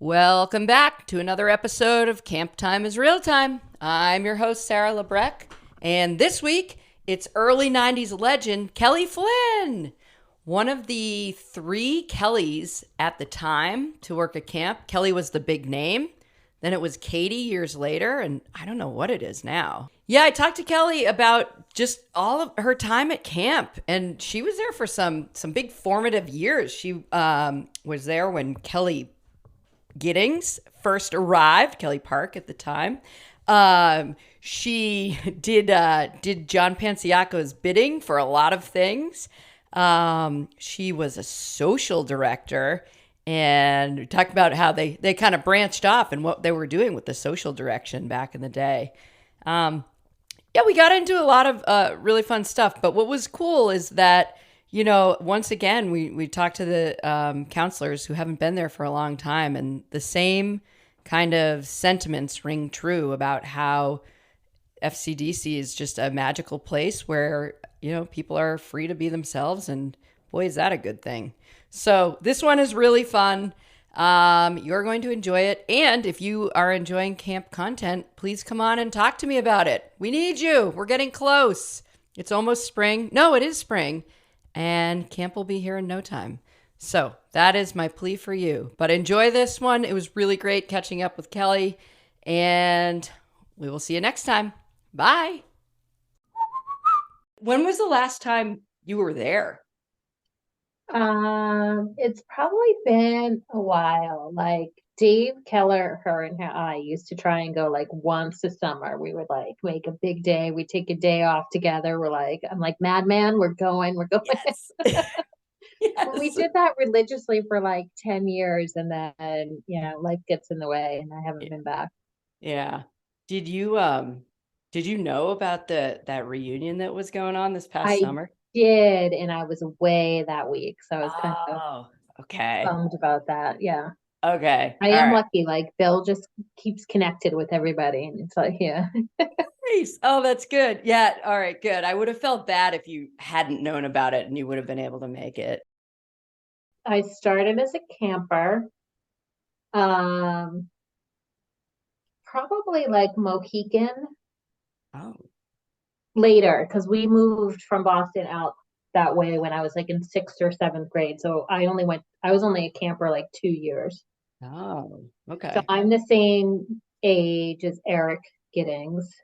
Welcome back to another episode of Camp Time is Real Time. I'm your host, Sarah Lebrecq, and this week it's early 90s legend Kelly Flynn. One of the three Kellys at the time to work at camp. Kelly was the big name. Then it was Katie years later, and I don't know what it is now. Yeah, I talked to Kelly about just all of her time at camp, and she was there for some big formative years. She was there when Kelly Giddings first arrived, Kelly Park at the time. She did John Panciaco's bidding for a lot of things. She was a social director, and we talked about how they kind of branched off and what they were doing with the social direction back in the day. Yeah, we got into a lot of really fun stuff. But what was cool is that, you know, once again, we talked to the counselors who haven't been there for a long time, and the same kind of sentiments ring true about how FCDC is just a magical place where, you know, people are free to be themselves. And boy, is that a good thing. So this one is really fun. You're going to enjoy it. And if you are enjoying camp content, please come on and talk to me about it. We need you. We're getting close. It's almost spring. No, it is spring. And camp will be here in no time. So that is my plea for you. But enjoy this one. It was really great catching up with Kelly. And we will see you next time. Bye. When was the last time you were there? It's probably been a while. Like Dave Keller, her and I used to try and go like once a summer. We would like make a big day. We take a day off together. I'm like, Madman, we're going. Yes. We Yes. did that religiously for like 10 years and then, life gets in the way and I haven't been back. Yeah. Did you know about that reunion that was going on this past I summer? did, and I was away that week, so I was kind of Oh, okay. bummed about that. Yeah. Okay. I All am right. lucky. Like Bill just keeps connected with everybody, and it's like, yeah. Nice. Oh, that's good. Yeah. All right, good. I would have felt bad if you hadn't known about it and you would have been able to make it. I started as a camper, um, probably like Mohican Oh. later, because we moved from Boston out that way when I was like in sixth or seventh grade. So I was only a camper like 2 years. Oh, So okay. I'm the same age as Eric Giddings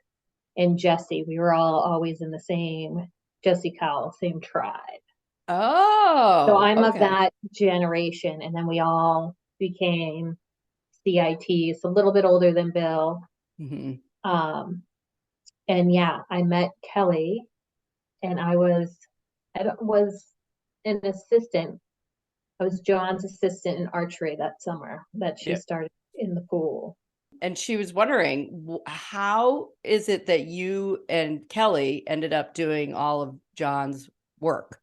and Jesse. We were all always in the same Jesse Cowell, same tribe. So Oh, I'm of okay. that generation. And then we all became CITs, a little bit older than Bill. Hmm. Um, and yeah, I met Kelly and I was an assistant. I was John's assistant in archery that summer that she Yeah. started in the pool. And she was wondering, how is it that you and Kelly ended up doing all of John's work?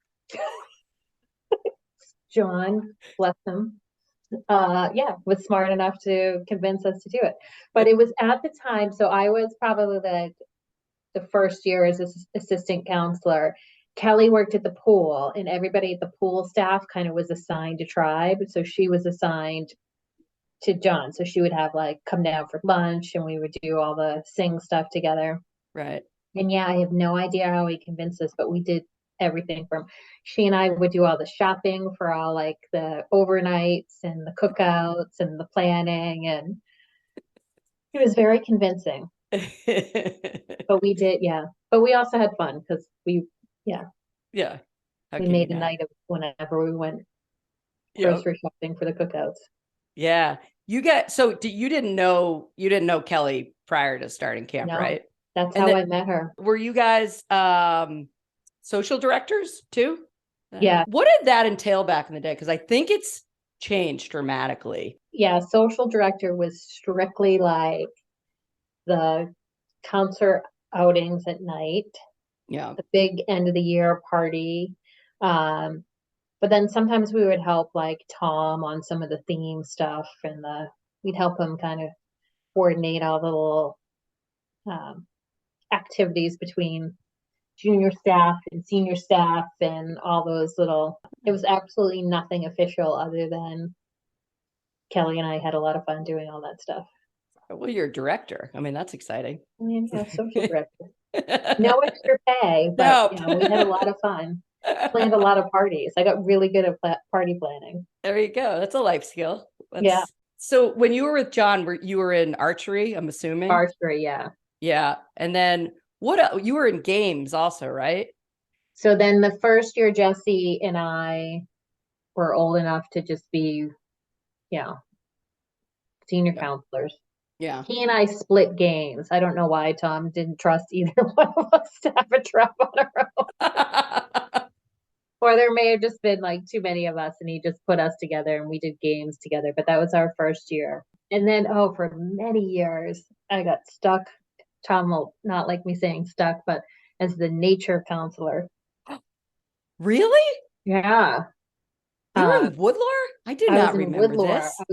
John, bless him, yeah, was smart enough to convince us to do it. But it was at the time, so I was probably the first year as assistant counselor. Kelly worked at the pool, and everybody at the pool staff kind of was assigned a tribe. So she was assigned to John. So she would have like come down for lunch, and we would do all the sing stuff together. Right. And yeah, I have no idea how he convinced us, but we did everything from she and I would do all the shopping for all like the overnights and the cookouts and the planning. And it was very convincing. But we did, yeah. But we also had fun because yeah, Yeah. How we can you made a not? night of whenever we went Yep. grocery shopping for the cookouts. Yeah. You didn't know Kelly prior to starting camp, No, right? that's And how that I met her. were you guys social directors too? Yeah, What did that entail back in the day? Because I think it's changed dramatically. yeah. Social director was strictly like the concert outings at night, Yeah. the big end of the year party. Um, but then sometimes we would help like Tom on some of the theme stuff and we'd help him kind of coordinate all the little um, activities between junior staff and senior staff and all those little, it was absolutely nothing official other than Kelly and I had a lot of fun doing all that stuff. Well, you're a director. I mean, that's exciting. I mean, yeah, social director. No extra pay, but Nope. we had a lot of fun. Planned a lot of parties. I got really good at party planning. There you go. That's a life skill. Yeah, That's so when you were with John, you were in archery, I'm assuming. archery, yeah. Yeah. And then you were in games also, right? So then the first year, Jesse and I were old enough to just be, yeah, senior Yeah. counselors. Yeah. He and I split games. I don't know why Tom didn't trust either one of us to have a trap on our own. Or there may have just been like too many of us and he just put us together and we did games together. But that was our first year. And then, oh, for many years, I got stuck. Tom will not like me saying stuck, but as the nature counselor. Really? Yeah. You were Uh, in Woodlore? I do I was not in remember Woodlore. this. I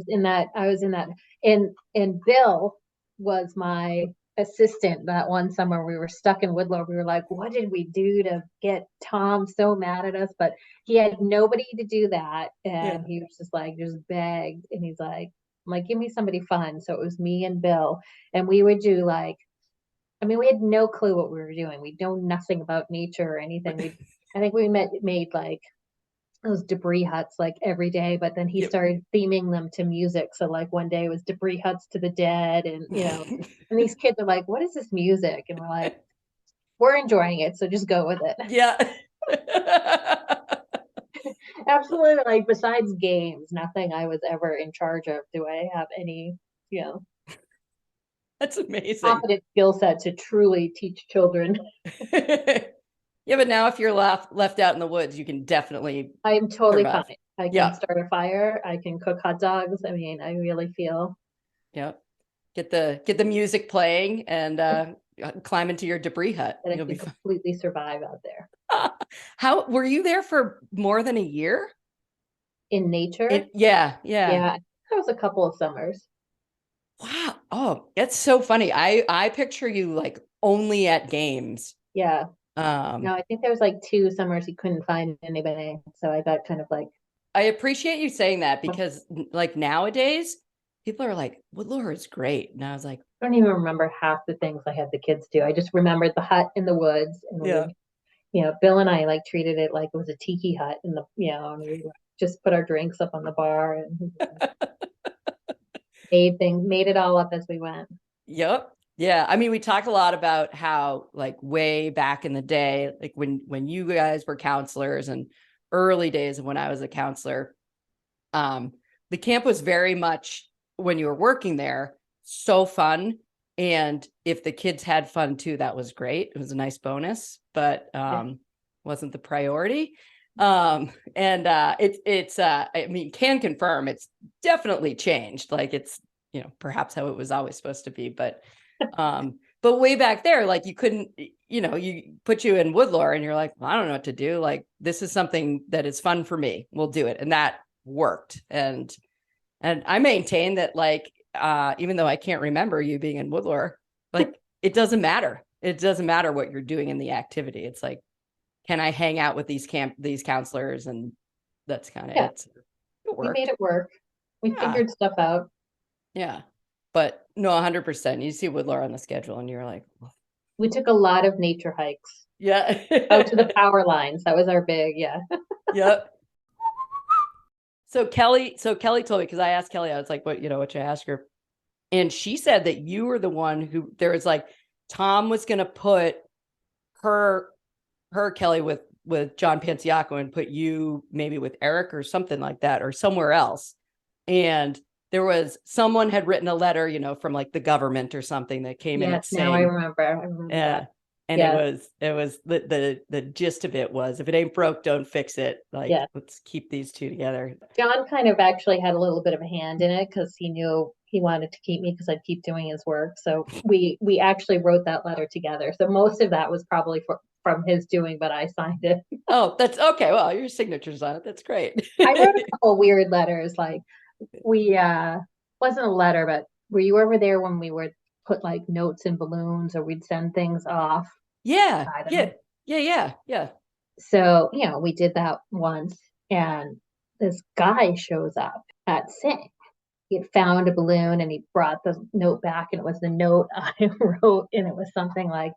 was in that. And Bill was my assistant that one summer. We were stuck in Woodlore. We were like, what did we do to get Tom so mad at us? But he had nobody to do that. Yeah. And he was just like, just begged. And he's like, I'm like, give me somebody fun. So it was me and Bill. And we would do like, I mean, we had no clue what we were doing. We know nothing about nature or anything. I think we made like those debris huts like every day, but then he Yep. started theming them to music. So like one day it was debris huts to the dead, and and these kids are like, "What is this music?" And we're like, "We're enjoying it, so just go with it." Yeah. Absolutely, like besides games, nothing I was ever in charge of. Do I have any, you know, That's amazing. competent skill set to truly teach children? Yeah, but now if you're left out in the woods, you can definitely I am totally survive. fine. I can Yeah. start a fire. I can cook hot dogs. I mean, I really feel Yeah. Get the music playing and climb into your debris hut. that I You'll be can fine. completely survive out there. How were you there for more than a year? In nature, Yeah, yeah. yeah, that was a couple of summers. Wow. Oh, it's so funny. I picture you like only at games. Yeah. Um, No, I think there was like 2 summers he couldn't find anybody. So I got kind of like, I appreciate you saying that I because like nowadays, people are like, Woodlore is great. And I was like, don't even remember half the things I had the kids do. I just remembered the hut in the woods, and we yeah. would, Bill and I like treated it like it was a tiki hut in the, and we would just put our drinks up on the bar and made it all up as we went. Yep. Yeah. I mean, we talk a lot about how like way back in the day, like when you guys were counselors and early days of when I was a counselor, um, the camp was very much when you were working there, so fun. And if the kids had fun too, that was great. It was a nice bonus, but Yeah. wasn't the priority. And I mean, can confirm it's definitely changed. Like it's, perhaps how it was always supposed to be, but way back there, like you couldn't, you put you in Woodlore and you're like, well, I don't know what to do. Like, this is something that is fun for me. We'll do it. And that worked. And I maintain that, like, even though I can't remember you being in Woodlore, like it doesn't matter. It doesn't matter what you're doing in the activity. It's like, can I hang out with these counselors? And that's kind of Yeah. it. It We made worked. it work. We Yeah. figured stuff out. Yeah. But no, 100%. You see Woodlore on the schedule and you're like, We took a lot of nature hikes yeah. out to the power lines. That was our big, yeah. Yep. So Kelly told me, because I asked Kelly, I was like, what you ask her? And she said that you were the one who there was like Tom was gonna put her Kelly with John Panciaco and put you maybe with Eric or something like that or somewhere else. And there was someone had written a letter, from like the government or something that came in Yes, it now I saying, remember. I remember that. and Yeah, it was the gist of it was, if it ain't broke, don't fix it. Like, yeah. let's keep these two together. John kind of actually had a little bit of a hand in it because he knew he wanted to keep me because I'd keep doing his work. So we actually wrote that letter together. So most of that was probably from his doing, but I signed it. Oh, that's okay. Well, your signature's on it. That's great. I wrote a couple weird letters. Like we wasn't a letter, but were you ever there when we would put like notes in balloons or we'd send things off Yeah, by yeah, them? yeah. So, we did that once, and this guy shows up at Sing. he had found a balloon and he brought the note back, and it was the note I wrote, and it was something like,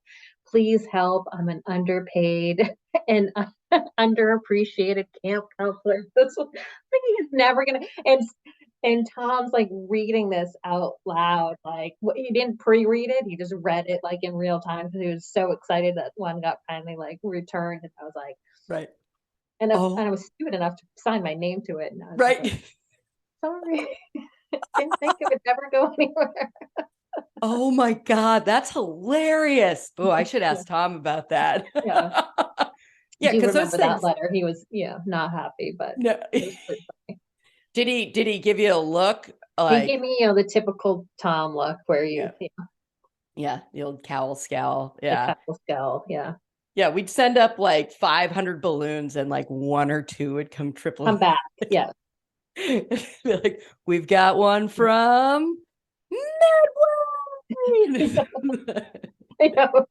please help, I'm an underpaid and underappreciated camp counselor. This was, like, he's never gonna, and Tom's like reading this out loud, like he didn't pre-read it, he just read it like in real time because he was so excited that one got finally like returned. And I was like, Right. and I Oh, was stupid enough to sign my name to it, and I was just like, right. sorry, didn't think it would ever go anywhere. Oh my God, that's hilarious. Oh, I should ask Tom about that. Yeah, I Yeah, do because those remember that things. letter. He was, not happy, but No. it was pretty funny. Did he give you a look He gave like, me, the typical Tom look where yeah, yeah, the old cowl scowl. the Yeah. cattle skull. Yeah. Yeah, we'd send up like 500 balloons and like one or two would come Come tripling. back. Yeah. Be like, we've got one from Medway. I know.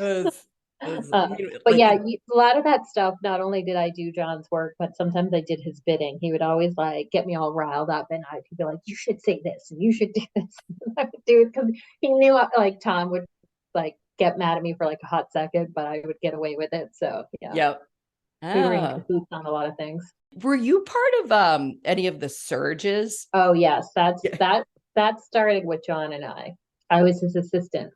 It I mean, But like yeah, the, a lot of that stuff, not only did I do John's work, but sometimes I did his bidding. He would always like get me all riled up, and I'd be like, you should say this and you should do this. And I would do it because he knew like Tom would like get mad at me for like a hot second, but I would get away with it. So yeah, yeah. we were in Oh. cahoots on a lot of things. Were you part of any of the surges? Oh yes, Yeah. that started with John and I. I was his assistant.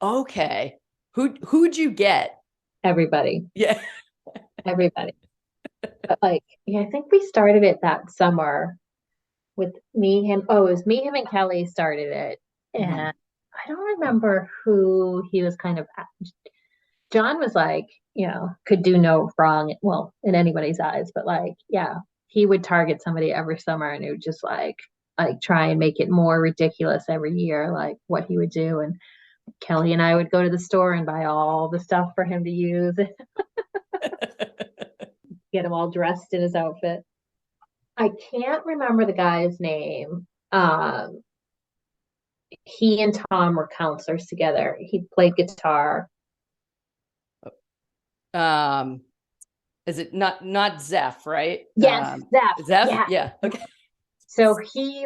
Okay. Who'd you get? Everybody, Yeah. everybody. But like, yeah, I think we started it that summer with me, him. Oh, it was me, him, and Kelly started it. Mhm. And I don't remember who he was kind of. John was like, could do no wrong, well, in anybody's eyes, but like, yeah, he would target somebody every summer, and it would just like try and make it more ridiculous every year, like what he would do. And Kelly and I would go to the store and buy all the stuff for him to use, get him all dressed in his outfit. I can't remember the guy's name. He and Tom were counselors together. He played guitar. um, is it not Zeph, right? Yes, Zeph. Zeph? Yeah. Yeah. Okay. So he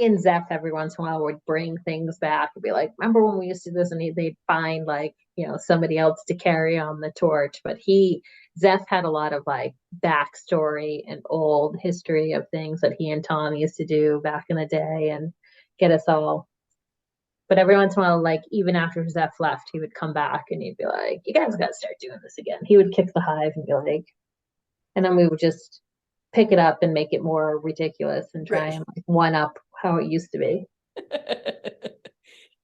and Zeph every once in a while would bring things back and be like, remember when we used to do this? And they'd find like, somebody else to carry on the torch. But Zeph had a lot of like backstory and old history of things that he and Tom used to do back in the day and get us all. But every once in a while, like even after Zeph left, he would come back and he'd be like, you guys got to start doing this again. He would kick the hive and be like, and then we would just pick it up and make it more ridiculous and try Right. and like one up how it used to be.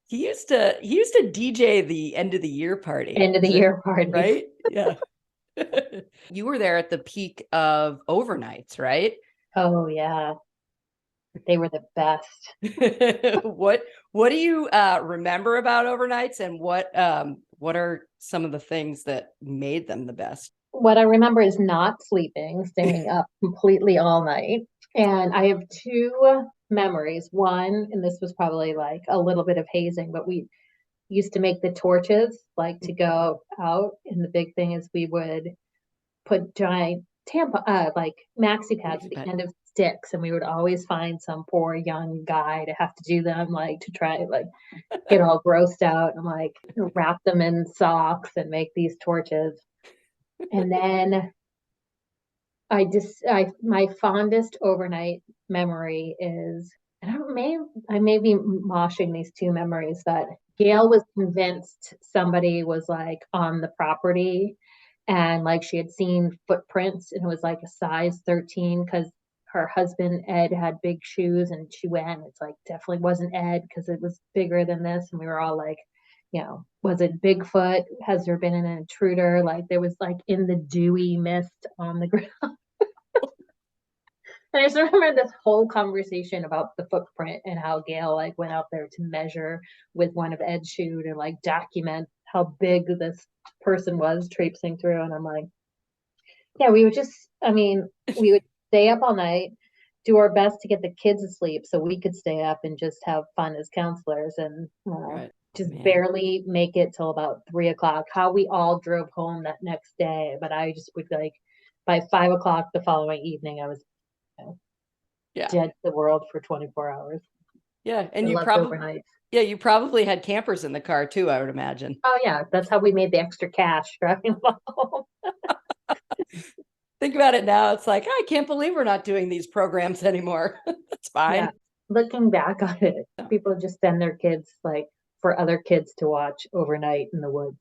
He used to DJ the end of the year party. End of the Is it year parties. right? Yeah. You were there at the peak of overnights, right? Oh yeah, they were the best. What do you remember about overnights, and what are some of the things that made them the best? What I remember is not sleeping, staying up completely all night. And I have two memories. One, and this was probably like a little bit of hazing, but we used to make the torches like to go out. And the big thing is we would put giant like maxi pads at the end of sticks, and we would always find some poor young guy to have to do them, like to try like get all grossed out and like wrap them in socks and make these torches. And then my fondest overnight memory is, and I may be moshing these two memories, but Gail was convinced somebody was like on the property, and like she had seen footprints, and it was like a size 13 because her husband Ed had big shoes, and she went, it's like definitely wasn't Ed because it was bigger than this. And we were all like, was it Bigfoot? Has there been an intruder? Like there was like in the dewy mist on the ground. And I just remember this whole conversation about the footprint and how Gail like went out there to measure with one of Ed's shoe to like document how big this person was traipsing through. And I'm like, yeah, we would stay up all night, do our best to get the kids asleep so we could stay up and just have fun as counselors, and Right, just man. barely make it till about 3 o'clock. How we all drove home that next day, but I just would like by 5 o'clock the following evening, I was. Yeah. dead to the world for 24 hours. Yeah. I And loved overnight. yeah, you probably had campers in the car too, I would imagine. Oh yeah, that's how we made the extra cash driving home. Think about it now. It's like, I can't believe we're not doing these programs anymore. That's Yeah, fine. looking back on it, people just send their kids like for other kids to watch overnight in the woods.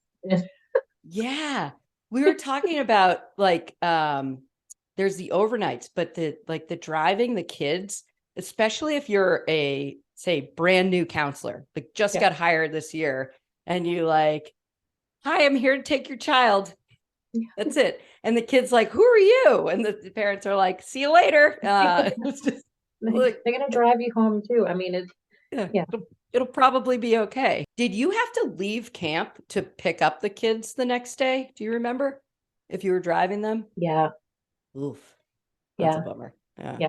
Yeah. We were talking about like there's the overnights, but the driving the kids, especially if you're a say brand new counselor, like just Yeah. got hired this year and you like, "Hi, I'm here to take your child." That's it. And the kid's like, "Who are you?" And the parents are like, "See you later." It's just like, They're gonna drive you home too. I mean, yeah, yeah, it'll probably be okay. Did you have to leave camp to pick up the kids the next day? Do you remember if you were driving them? yeah, Oof, that's a yeah, bummer. Yeah. yeah,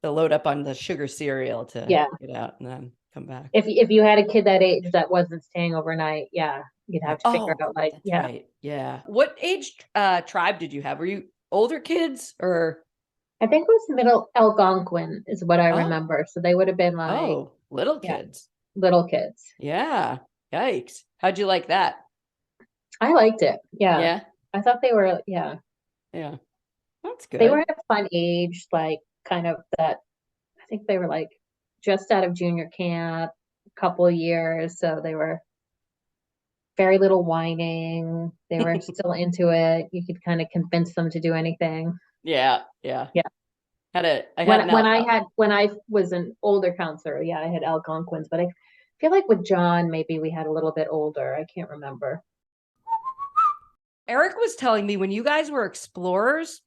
To load up on the sugar cereal to yeah. get out and then come back. If you had a kid that age that wasn't staying overnight, yeah, you'd Yeah. have to figure Oh, out like, that's yeah, right. Yeah. What age tribe did you have? Were you older kids or I think it was middle Algonquin is what I oh, remember. So they would have been like, oh, little yeah, kids? little kids. Yeah. Yikes. How'd you like that? I liked it. Yeah. Yeah. I thought they were, yeah, Yeah. That's they were good. at a fun age, like kind of that. I think they were like just out of junior camp, a couple of years. So they were very little whining. They were still into it. You could kind of convince them to do anything. Yeah. Yeah. Yeah. I had an When I was an older counselor, yeah, I had Algonquins, but I feel like with John, maybe we had a little bit older. I can't remember. Eric was telling me when you guys were explorers,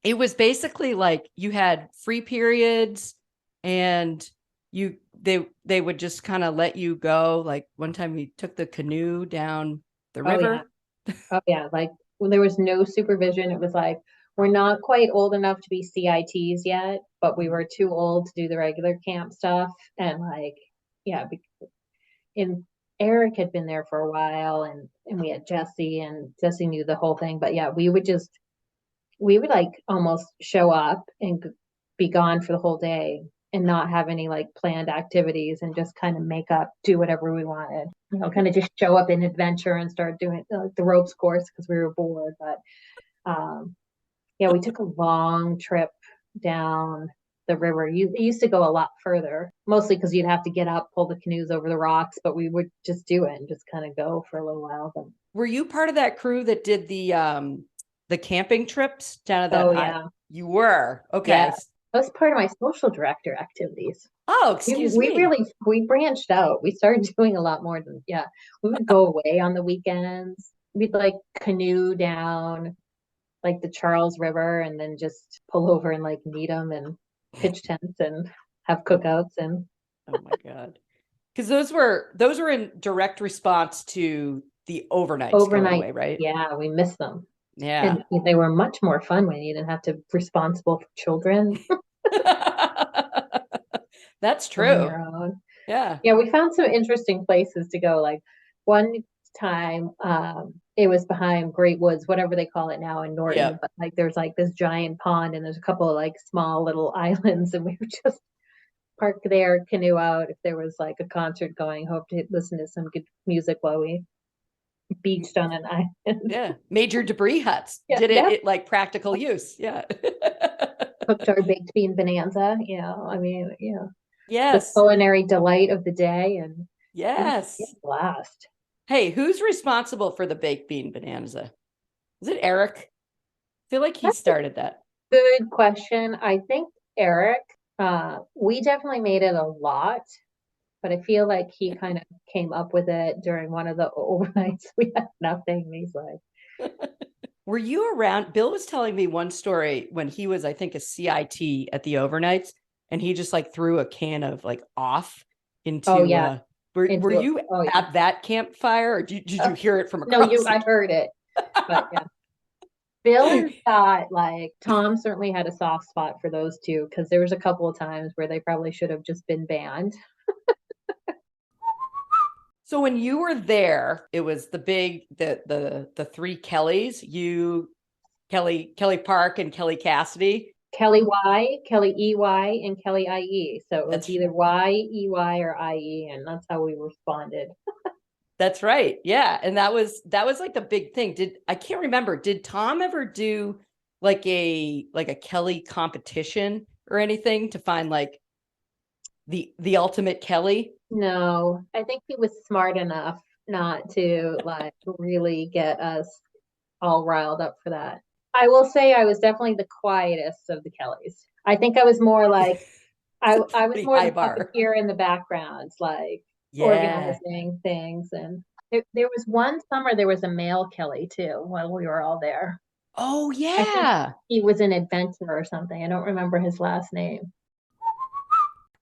it was basically like you had free periods and they would just kind of let you go. Like one time we took the canoe down the Oh yeah. river. Oh yeah. Like when there was no supervision, it was like we're not quite old enough to be CITs yet, but we were too old to do the regular camp stuff. And like, yeah, and Eric had been there for a while and we had Jesse and Jesse knew the whole thing. But yeah, we would like almost show up and be gone for the whole day and not have any like planned activities and just kind of make up, do whatever we wanted. You know, kind of just show up in adventure and start doing the ropes course because we were bored. But yeah, we took a long trip down the river. It used to go a lot further, mostly because you'd have to get up, pull the canoes over the rocks, but we would just do it and just kind of go for a little while. But Were you part of that crew that did the camping trips down at that oh high? yeah, You were. yeah, Okay. that was part of my social director activities. Oh, excuse We me. really we branched out. We started doing a lot more than yeah. We would go away on the weekends. We'd like canoe down like the Charles River and then just pull over and like Needham and pitch tents and have cookouts and Oh my God. Because those were in direct response to the overnights going overnight. away, right? Yeah, we miss them. Yeah. And they were much more fun when you didn't have to be responsible for children That's on true. your own. Yeah. Yeah, we found some interesting places to go. Like one time, it was behind Great Woods, whatever they call it now in Norton. Yep. But like, there's like this giant pond, and there's a couple of like small little islands, and we would just park there, canoe out if there was like a concert going. Hope to listen to some good music while we beached on an island. Yeah. Major debris huts. Yeah, Did yeah. it like practical use. Yeah. Cooked our baked bean bonanza. I mean, the Yes. culinary delight of the day, and it was yeah, Yes. a blast. Hey, who's responsible for the baked bean bonanza? Is it Eric? I feel like he started that. Good question. I think Eric, we definitely made it a lot, but I feel like he kind of came up with it during one of the overnights. We had nothing. And he's like, Were you around? Bill was telling me one story when he was, I think, a CIT at the overnights, and he just like threw a can of like off oh into yeah, were you oh yeah. at that campfire or did you hear it from No, across I heard it, but yeah. Bill and Scott, like Tom certainly had a soft spot for those two because there was a couple of times where they probably should have just been banned. So when you were there, it was the three Kellys, you, Kelly Park and Kelly Cassidy. Kelly Y, Kelly EY, and Kelly IE. So it was That's either YEY or IE, and that's how we responded. that's right. Yeah. And that was like the big thing. I can't remember, did Tom ever do like a Kelly competition or anything to find like the ultimate Kelly? No, I think he was smart enough not to like really get us all riled up for that. I will say I was definitely the quietest of the Kellys. I think I was more like It's a I was pretty more high the bar. puppeteer in the background, like Yeah. organizing things. And there was one summer there was a male Kelly too while we were all there. Oh I think yeah. he was an adventurer or something. I don't remember his last name.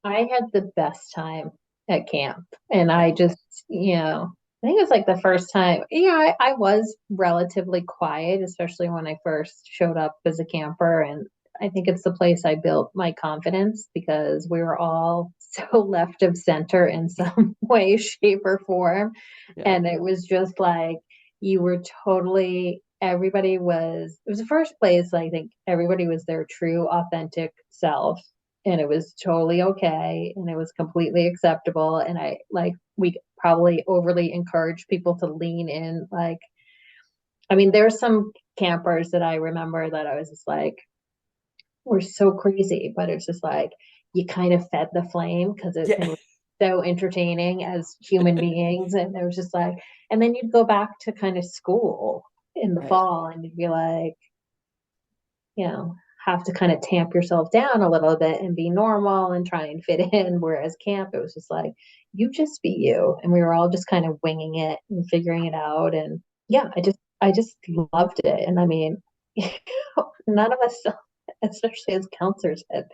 I had the best time at camp. And Yeah. I just, I think it was like the first time, I was relatively quiet, especially when I first showed up as a camper. And I think it's the place I built my confidence because we were all so left of center in some way, shape, or form. Yeah. And it was just like you were totally, everybody was, it was the first place I think everybody was their true, authentic self, and it was totally okay and it was completely acceptable. And I like, we probably overly encouraged people to lean in. Like, I mean, there's some campers that I remember that I was just like, we're so crazy, but it's just like you kind of fed the flame because they Yeah. were so entertaining as human beings. And it was just like, and then you'd go back to kind of school in the Right. fall and you'd be like, have to kind of tamp yourself down a little bit and be normal and try and fit in. Whereas camp, it was just like, you just be you. And we were all just kind of winging it and figuring it out. And yeah, I just loved it. And I mean, none of us, especially as counselors, had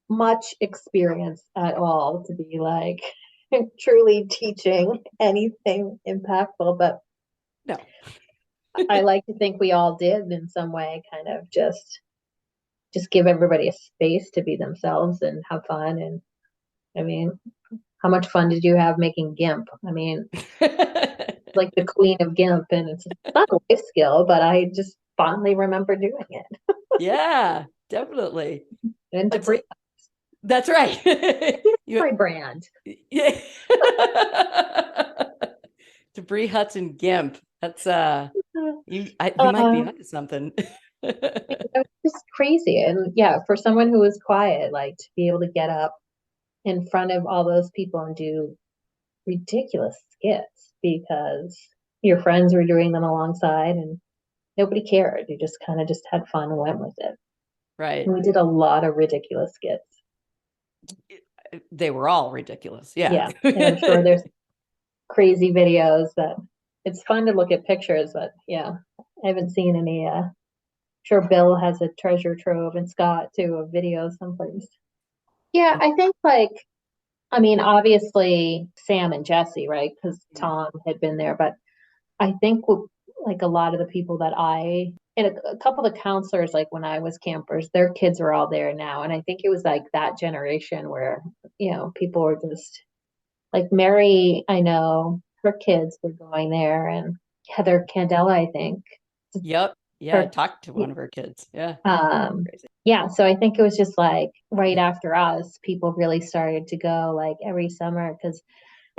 much experience at all to be like truly teaching anything impactful. But No. I like to think we all did in some way, kind of just give everybody a space to be themselves and have fun. And I mean, how much fun did you have making GIMP? I mean, like the queen of GIMP, and it's not a life skill, but I just fondly remember doing it. Yeah, definitely. And That's debris, like that's right. You my brand. yeah. Debris huts and GIMP. That's you might be Uh, onto something. it was just crazy. And yeah, for someone who was quiet, like to be able to get up in front of all those people and do ridiculous skits because your friends were doing them alongside and nobody cared. You just kind of just had fun and went with it. And Right. we did a lot of ridiculous skits. They were all ridiculous. Yeah. Yeah. And I'm sure there's crazy videos that it's fun to look at pictures, but yeah, I haven't seen any. Sure, Bill has a treasure trove and Scott too of videos someplace. Yeah, I think like, I mean, obviously Sam and Jesse, right? Because Tom had been there, but I think like a lot of the people that and a couple of the counselors, like when I was campers, their kids are all there now. And I think it was like that generation where, people were just like Mary, I know her kids were going there, and Heather Candela, I think, Yep. Yeah, I her, talked to one of her kids. Yeah. um, Crazy. yeah. So I think it was just like right after us, people really started to go like every summer because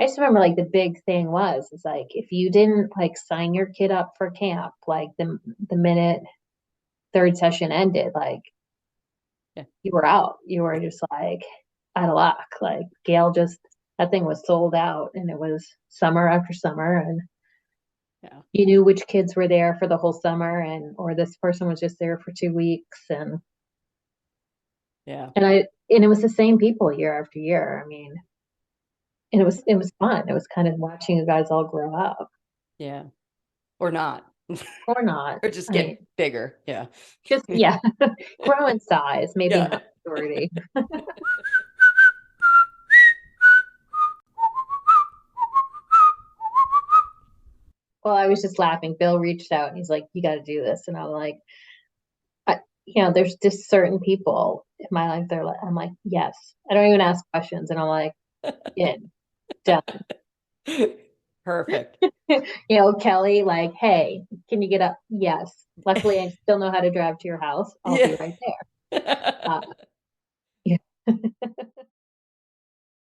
I just remember like the big thing was is like if you didn't like sign your kid up for camp, like the minute third session ended, like Yeah. you were out. You were just like out of luck. Like Gail just that thing was sold out and it was summer after summer and Yeah. you knew which kids were there for the whole summer and or this person was just there for 2 weeks Yeah. and it was the same people year after year. I mean, and it was fun. It was kind of watching you guys all grow up Yeah. Or not. or not. Or just I mean, get bigger. Yeah. just yeah, grow in size, maybe Yeah. not maturity. Well, I was just laughing. Bill reached out and he's like, "You got to do this," and I'm like, there's just certain people in my life. They're like, I'm like, yes. I don't even ask questions, and I'm like, in done. Perfect. Kelly, like, hey, can you get up? Yes. Luckily, I still know how to drive to your house. I'll be Yeah. right there. Uh, yeah.